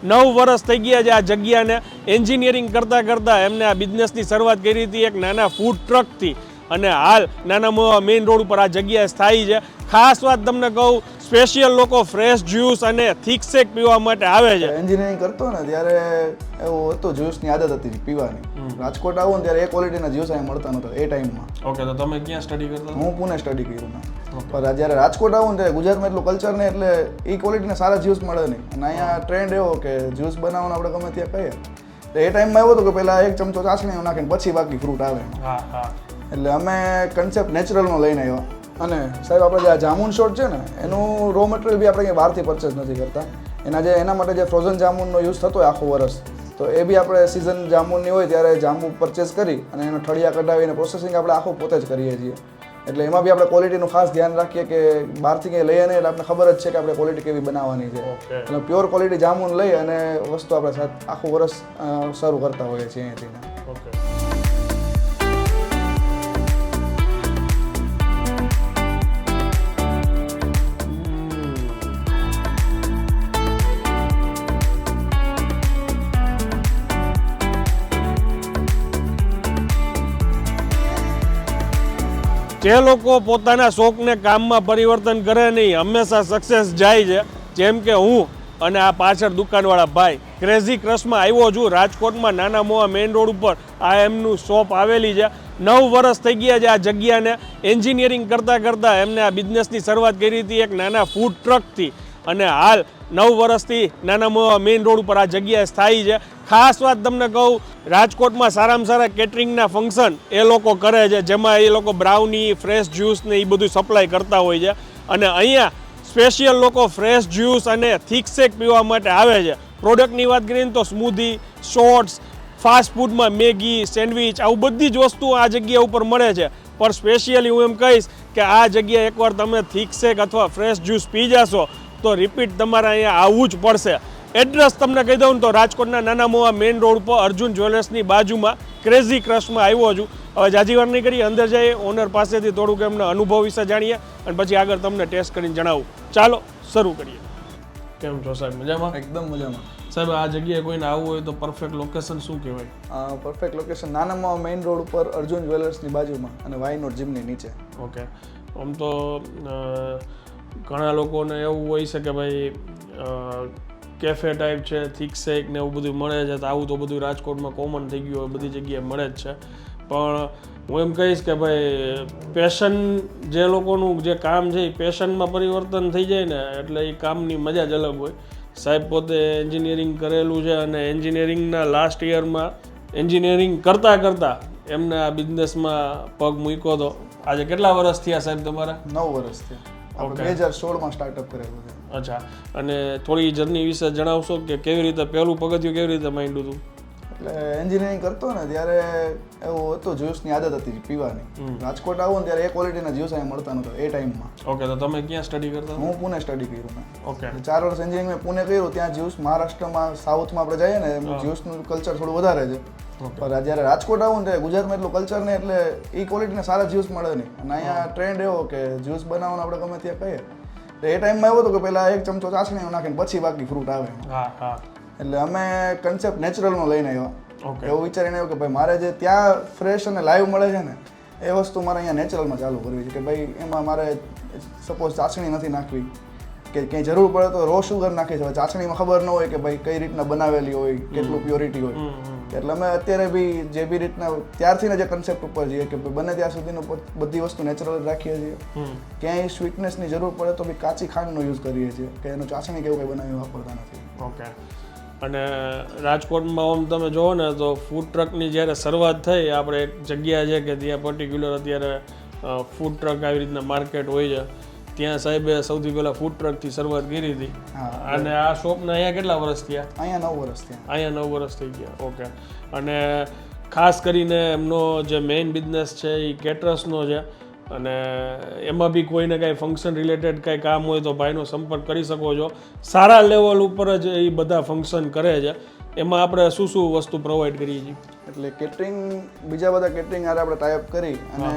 9 વર્ષ થઈ ગયા છે આ જગ્યાને એન્જિનિયરિંગ કરતાં કરતાં એમને આ બિઝનેસની શરૂઆત કરી હતી એક નાના ફૂડ ટ્રકથી અને હાલ નાના મેઇન રોડ ઉપર આ જગ્યાએ સ્થાયી છે. ખાસ વાત તમને કહું, સ્પેશિયલ લોકો ફ્રેશ જ્યુસ અને થિક શેક પીવા માટે આવે છે. એન્જિનિયરિંગ કરતો ને ત્યારે એવું હતું, જ્યુસની આદત હતી પીવાની. રાજકોટ આવું ને ત્યારે એ ક્વોલિટીના જ્યુસ અહીંયા મળતા નહોતા એ ટાઈમમાં. ઓકે, તો તમે ક્યાં સ્ટડી કરતા? હું પુણે સ્ટડી કર્યું ને. પણ જ્યારે રાજકોટ આવું ને ત્યારે ગુજરાતમાં એટલું કલ્ચર ને એટલે એ ક્વોલિટીના સારા જ્યુસ મળે નહીં. અને અહીંયા ટ્રેન્ડ એવો કે જ્યુસ બનાવવાનું આપણે ગમે ત્યાં કહીએ. એ ટાઈમમાં એવું હતું કે પહેલાં 1 ચમચો ચાસણી નાખીને પછી બાકી ફ્રૂટ આવે. એટલે અમે કન્સેપ્ટ નેચરલનો લઈને આવ્યા. અને સાહેબ આપણે જે આ જામુન શોટ છે ને એનું રો મટીરિયલ બી આપણે બહારથી પરચેસ નથી કરતા. એના માટે જે ફ્રોઝન જામુનનો યુઝ થતો હોય આખું વર્ષ, તો એ બી આપણે સિઝન જામુનની હોય ત્યારે જામુન પરચેસ કરી અને એનો ઠળિયા કઢાવીને પ્રોસેસિંગ આપણે આખું પોતે જ કરીએ છીએ. એટલે એમાં બી આપણે ક્વોલિટીનું ખાસ ધ્યાન રાખીએ કે બહારથી કંઈ લઈએ નહીં એટલે આપણે ખબર જ છે કે આપણે ક્વોલિટી કેવી બનાવવાની છે. એટલે પ્યોર ક્વોલિટી જામુન લઈ અને વસ્તુ આપણે આખું વર્ષ શરૂ કરતા હોઈએ છીએ અહીંયાથી. જે લોકો પોતાના શોખને કામમાં પરિવર્તન કરે નહીં, હંમેશા સક્સેસ જાય છે. જેમ કે હું અને આ પાછળ દુકાનવાળા ભાઈ ક્રેઝી ક્રશમાં આવ્યો છું. રાજકોટમાં નાના મોવા મેઇન રોડ ઉપર આ એમનું શોપ આવેલી છે. 9 વર્ષ થઈ ગયા છે આ જગ્યાને એન્જિનિયરિંગ કરતાં કરતાં એમને આ બિઝનેસની શરૂઆત કરી હતી એક નાના ફૂડ ટ્રકથી અને હાલ 9 વર્ષથી નાના મોવા મેઇન રોડ ઉપર આ જગ્યાએ સ્થાયી છે. ખાસ વાત તમને કહું, રાજકોટમાં સારામાં સારા કેટરિંગના ફંક્શન એ લોકો કરે છે, જેમાં એ લોકો બ્રાઉની, ફ્રેશ જ્યુસ ને એ બધું સપ્લાય કરતા હોય છે. અને અહીંયા સ્પેશિયલ લોકો ફ્રેશ જ્યુસ અને થિક શેક પીવા માટે આવે છે. પ્રોડક્ટની વાત કરીએ તો સ્મૂધી, શોર્ટ્સ, ફાસ્ટ ફૂડમાં મેગી, સેન્ડવિચ આવું બધી જ વસ્તુઓ આ જગ્યા ઉપર મળે છે. પણ સ્પેશિયલી હું એમ કહીશ કે આ જગ્યાએ એકવાર તમે થિક શેક અથવા ફ્રેશ જ્યુસ પી જશો તો રિપીટ તમારે અહીંયા આવવું જ પડશે. એડ્રેસ તમને કહી દઉં તો રાજકોટના નાના મોવા મેઇન રોડ પર અર્જુન જ્વેલર્સની બાજુમાં ક્રેઝી ક્રશમાં આવ્યો છું. હવે જાજી વાર નહીં કરીએ, અંદર જઈએ, ઓનર પાસેથી થોડુંક એમના અનુભવ વિશે જાણીએ અને પછી આગળ તમને ટેસ્ટ કરીને જણાવું. ચાલો શરૂ કરીએ. કેમ છો સાહેબ? મજામાં? એકદમ મજામાં. સાહેબ, આ જગ્યાએ કોઈને આવવું હોય તો પરફેક્ટ લોકેશન શું કહેવાય? પરફેક્ટ લોકેશન નાનામાં મેઇન રોડ ઉપર અર્જુન જ્વેલર્સની બાજુમાં અને વાયનોટ જીમની નીચે. ઓકે. આમ તો ઘણા લોકોને એવું હોય છે કે ભાઈ કેફે ટાઈપ છે, થિક શેક ને એવું બધું મળે છે, તો આવું તો બધું રાજકોટમાં કોમન થઈ ગયું હોય, બધી જગ્યાએ મળે જ છે. પણ હું એમ કહીશ કે ભાઈ પેશન જે લોકોનું જે કામ છે એ પેશનમાં પરિવર્તન થઈ જાય ને એટલે એ કામની મજા જ અલગ હોય. સાહેબ પોતે એન્જિનિયરિંગ કરેલું છે અને એન્જિનિયરિંગના લાસ્ટ યરમાં એન્જિનિયરિંગ કરતાં એમને આ બિઝનેસમાં પગ મૂક્યો હતો. આજે કેટલા વર્ષ થયા સાહેબ તમારા? 9 વર્ષ થયા. આપણે 2016માં સ્ટાર્ટઅપ કરેલું છે. અચ્છા. અને થોડી જર્ની વિશે જણાવશો કે કેવી રીતે પહેલું પગથિયું કેવી રીતે માંડ્યું હતું? એટલે એન્જિનિયરિંગ કરતો ને ત્યારે એવું હતું, જ્યુસની આદત હતી પીવાની. રાજકોટ આવું ને ત્યારે એ ક્વોલિટીના જ્યુસ અહીંયા મળતા નહોતા એ ટાઈમમાં. ઓકે, તો તમે ક્યાં સ્ટડી કરતા? હું પુણે સ્ટડી કર્યું મેં. ઓકે. 4 વર્ષ એન્જિનિયરિંગ મેં પુણે કર્યું. ત્યાં જ્યુસ મહારાષ્ટ્રમાં, સાઉથમાં આપણે જઈએ ને જ્યુસનું કલ્ચર થોડું વધારે છે. પણ જ્યારે રાજકોટ આવું ને ત્યારે ગુજરાતમાં એટલું કલ્ચર ને એટલે એ ક્વોલિટીના સારા જ્યુસ મળે નહીં. અને અહીંયા ટ્રેન્ડ એવો કે જ્યુસ બનાવવાનું આપણે ગમે ત્યાં કહીએ. એ ટાઈમમાં એવું હતું કે પહેલાં 1 ચમચો ચાસણી નાખીને પછી બાકી ફ્રૂટ આવે. એટલે અમે કન્સેપ્ટ નેચરલનો લઈને આવ્યા. એવું વિચારીને આવ્યું કે ભાઈ મારે જે ત્યાં ફ્રેશ અને લાઈવ મળે છે ને એ વસ્તુ મારે અહીંયા નેચરલમાં ચાલુ કરવી છે. કે ભાઈ એમાં મારે સપોઝ ચાસણી નથી નાખવી કે કંઈ જરૂર પડે તો રો શુગર નાખી છે. ચાસણીમાં ખબર ન હોય કે ભાઈ કઈ રીતના બનાવેલી હોય, કેટલું પ્યોરિટી હોય. એટલે અમે અત્યારે બી જે બી રીતના ત્યારથી જે કન્સેપ્ટ ઉપર જઈએ કે બને ત્યાં સુધીનું બધી વસ્તુ નેચરલ રાખીએ છીએ. ક્યાંય સ્વીટનેસની જરૂર પડે તો બી કાચી ખાંડનો યુઝ કરીએ છીએ કે એનું ચાસણી કેવું કંઈ બનાવી વાપરતા નથી. ઓકે. અને રાજકોટમાં આમ તમે જુઓ ને તો ફૂડ ટ્રકની જ્યારે શરૂઆત થઈ, આપણે એક જગ્યા છે કે ત્યાં પર્ટિક્યુલર અત્યારે ફૂડ ટ્રક આવી રીતના માર્કેટ હોય છે, ત્યાં સાહેબે સૌથી પહેલાં ફૂડ ટ્રકથી શરૂઆત કરી હતી. અને આ શોપના અહીંયા કેટલા વર્ષ થયા? અહીંયા 9 વર્ષ થયા. અહીંયા 9 વર્ષ થઈ ગયા. ઓકે. અને ખાસ કરીને એમનો જે મેઇન બિઝનેસ છે એ કેટરર્સનો છે. અને એમાં બી કોઈને કાંઈ ફંક્શન રિલેટેડ કાંઈ કામ હોય તો ભાઈનો સંપર્ક કરી શકો છો. સારા લેવલ ઉપર જ એ બધા ફંક્શન કરે છે. એમાં આપણે શું શું વસ્તુ પ્રોવાઈડ કરીએ છીએ? એટલે કેટરિંગ, બીજા બધા કેટરિંગ હારે આપણે ટાઈઅપ કરી અને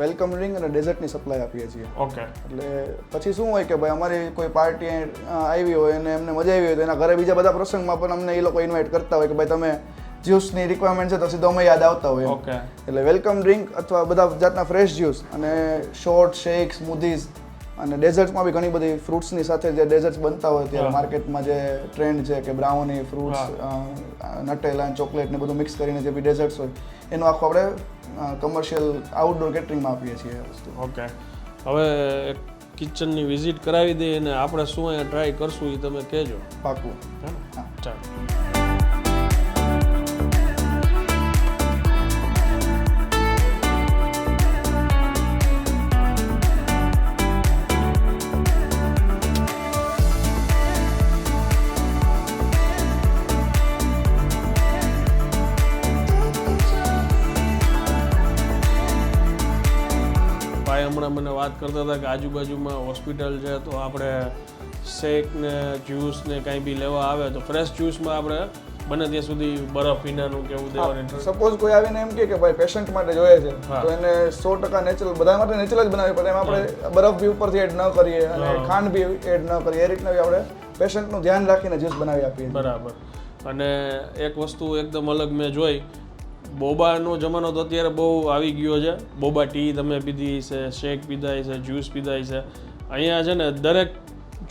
વેલકમ ડ્રિંક અને ડેઝર્ટની સપ્લાય આપીએ છીએ. ઓકે. એટલે પછી શું હોય કે ભાઈ અમારી કોઈ પાર્ટી આવી હોય અને એમને મજા આવી હોય તો એના ઘરે બીજા બધા પ્રસંગમાં પણ અમને એ લોકો ઇન્વાઇટ કરતા હોય કે ભાઈ તમે જ્યુસની રિક્વાયરમેન્ટ છે તો સીધો અમે યાદ આવતા હોય. ઓકે. એટલે વેલકમ ડ્રિંક અથવા બધા જાતના ફ્રેશ જ્યુસ અને શોર્ટ, શેક, સ્મૂધીઝ અને ડેઝર્ટ્સમાં બી ઘણી બધી ફ્રૂટ્સની સાથે જે ડેઝર્ટ્સ બનતા હોય ત્યારે માર્કેટમાં જે ટ્રેન્ડ છે કે બ્રાઉની, ફ્રૂટ્સ, નટેલા, ચોકલેટ ને બધું મિક્સ કરીને જે બી ડેઝર્ટ્સ હોય એનું આખું આપણે કમર્શિયલ આઉટડોર કેટરિંગમાં આપીએ છીએ એ વસ્તુ. ઓકે. હવે કિચનની વિઝિટ કરાવી દઈએ અને આપણે શું અહીંયા ટ્રાય કરશું એ તમે કહેજો. પાકું. હા, ચાલો. હમણાં મને વાત કરતા હતા કે આજુબાજુમાં હોસ્પિટલ છે તો આપણે શેક ને જ્યુસ ને કાંઈ બી લેવા આવે તો ફ્રેશ જ્યુસમાં આપણે બને ત્યાં સુધી બરફ પીનાનું કે એવું દેવાની. સપોઝ કોઈ આવીને એમ કે ભાઈ પેશન્ટ માટે જોઈએ છે તો એને 100% નેચરલ, બધા માટે નેચરલ જ બનાવી પડે. એમાં આપણે બરફ બી ઉપરથી એડ ન કરીએ અને ખાંડ બી એડ ન કરીએ. એ રીતના બી આપણે પેશન્ટનું ધ્યાન રાખીને જ્યુસ બનાવી આપીએ. બરાબર. અને એક વસ્તુ એકદમ અલગ મેં જોઈ, બોબાનો જમાનો તો અત્યારે બહુ આવી ગયો છે. બોબા ટી તમે પીધી છે, શેક પીધા છે, જ્યુસ પીધા છે. અહીંયા છે ને દરેક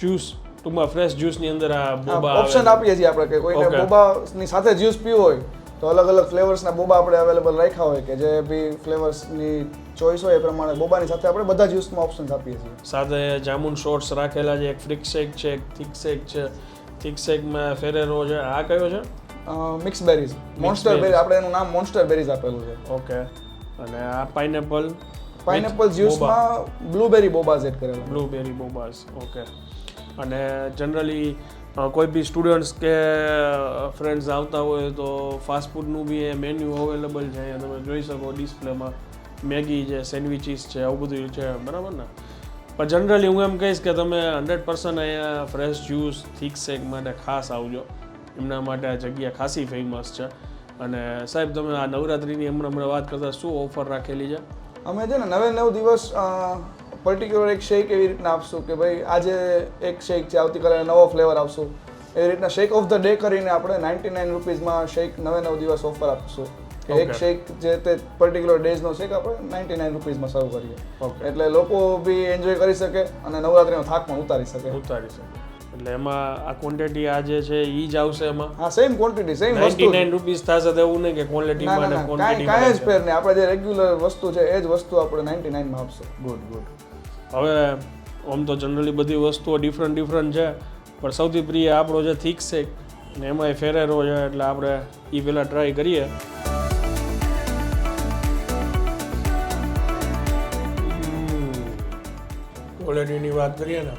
જ્યુસ ટૂંકમાં ફ્રેશ જ્યુસની અંદર આ બોબા ઓપ્શન આપીએ છીએ આપણે કે કોઈને બોબાની સાથે જ્યુસ પીવો હોય તો અલગ અલગ ફ્લેવર્સના બોબા આપણે અવેલેબલ રાખ્યા હોય કે જે બી ફ્લેવર્સની ચોઈસ હોય એ પ્રમાણે બોબાની સાથે આપણે બધા જ્યુસમાં ઓપ્શન્સ આપીએ છીએ. સાથે જામુન શોર્ટ્સ રાખેલા છે, એક ફ્રિક શેક છે, એક થિક શેક છે. થિક શેકમાં ફેરેરો છે. આ કયો છે? મિક્સ બેરીઝ, મોન્સ્ટર બેરી, આપણે એનું નામ મોન્સ્ટર બેરીઝ આપેલું છે. ઓકે. અને આ પાઇનેપલ જ્યુસમાં બ્લુબેરી બોબાઝ એડ કરેલા. બ્લુબેરી બોબાઝ. ઓકે. અને જનરલી કોઈ બી સ્ટુડન્ટ્સ કે ફ્રેન્ડ્સ આવતા હોય તો ફાસ્ટ ફૂડનું બી મેન્યુ અવેલેબલ છે. અહીંયા તમે જોઈ શકો ડિસ્પ્લેમાં. મેગી છે, સેન્ડવિચીસ છે, આવું બધું છે. બરાબર ને? પણ જનરલી હું એમ કહીશ કે તમે 100% અહીંયા ફ્રેશ જ્યુસ, થિક શેક માટે ખાસ આવજો. એમના માટે આ જગ્યા ખાસી ફેમસ છે. અને સાહેબ તમે આ નવરાત્રિની હમણાં વાત કરતા શું ઓફર રાખેલી છે? અમે છે ને 99 દિવસ પર્ટિક્યુલર એક શેક એવી રીતના આપશું કે ભાઈ આજે એક શેક છે, આવતીકાલે નવો ફ્લેવર આપશું. એવી રીતના શેક ઓફ ધ ડે કરીને આપણે 99 રૂપીઝમાં શેક 99 દિવસ ઓફર આપશું. એક શેક જે તે પર્ટિક્યુલર ડેઝનો શેક આપણે 99 રૂપીઝમાં સર્વ કરીએ. એટલે લોકો બી એન્જોય કરી શકે અને નવરાત્રિનો થાક પણ ઉતારી શકે. એટલે એમાં આ ક્વોન્ટિટી આ જે છે એ જ આવશે એમાં? હા, સેમ ક્વોન્ટિટી, સેમ વસ્તુ. 99 રૂપીસ થશે તો એવું નહીં કે ક્વોલિટીમાં અને ક્વોન્ટિટીમાં કાંઈ જ ફેર નહીં. આપણે જે રેગ્યુલર વસ્તુ છે એ જ વસ્તુ આપણે 99 માં આપશે. ગુડ. હવે આમ તો જનરલી બધી વસ્તુઓ ડિફરન્ટ છે પણ સૌથી પ્રિય આપણો જે થિક શેક ને એમાંય ફેરેરો છે એટલે આપણે એ પહેલાં ટ્રાય કરીએ. ક્વોલિટીની વાત કરીએ ને,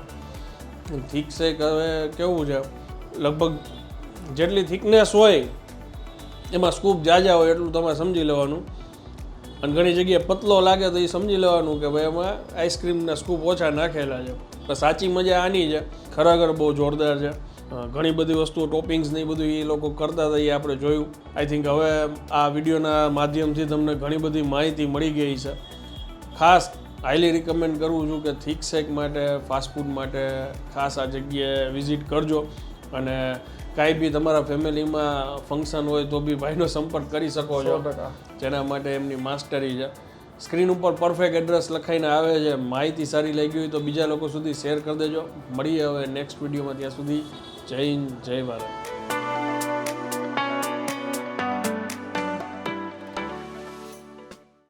થિક શેક હવે કેવું છે, લગભગ જેટલી થિકનેસ હોય એમાં સ્કૂપ જાજા હોય એટલું તમારે સમજી લેવાનું. અને ઘણી જગ્યાએ પતલો લાગે તો એ સમજી લેવાનું કે ભાઈ એમાં આઈસ્ક્રીમના સ્કૂપ ઓછા નાખેલા છે. પણ સાચી મજા આની છે, ખરેખર બહુ જોરદાર છે. ઘણી બધી વસ્તુઓ ટોપિંગ્સ ને એ બધું એ લોકો કરતા હતા એ આપણે જોયું. આઈ થિંક હવે આ વિડીયોના માધ્યમથી તમને ઘણી બધી માહિતી મળી ગઈ છે. ખાસ હાઈલી રિકમેન્ડ કરું છું કે થિક શેક માટે, ફાસ્ટ ફૂડ માટે ખાસ આ જગ્યાએ વિઝિટ કરજો. અને કાંઈ બી તમારા ફેમિલીમાં ફંક્શન હોય તો બી ભાઈનો સંપર્ક કરી શકો છો, જેના માટે એમની માસ્ટરી છે. સ્ક્રીન ઉપર પરફેક્ટ એડ્રેસ લખાઈને આવે છે. માહિતી સારી લાગી હોય તો બીજા લોકો સુધી શેર કરી દેજો. મળીએ હવે નેક્સ્ટ વિડીયોમાં. ત્યાં સુધી જય હિન્દ, જય ભારત.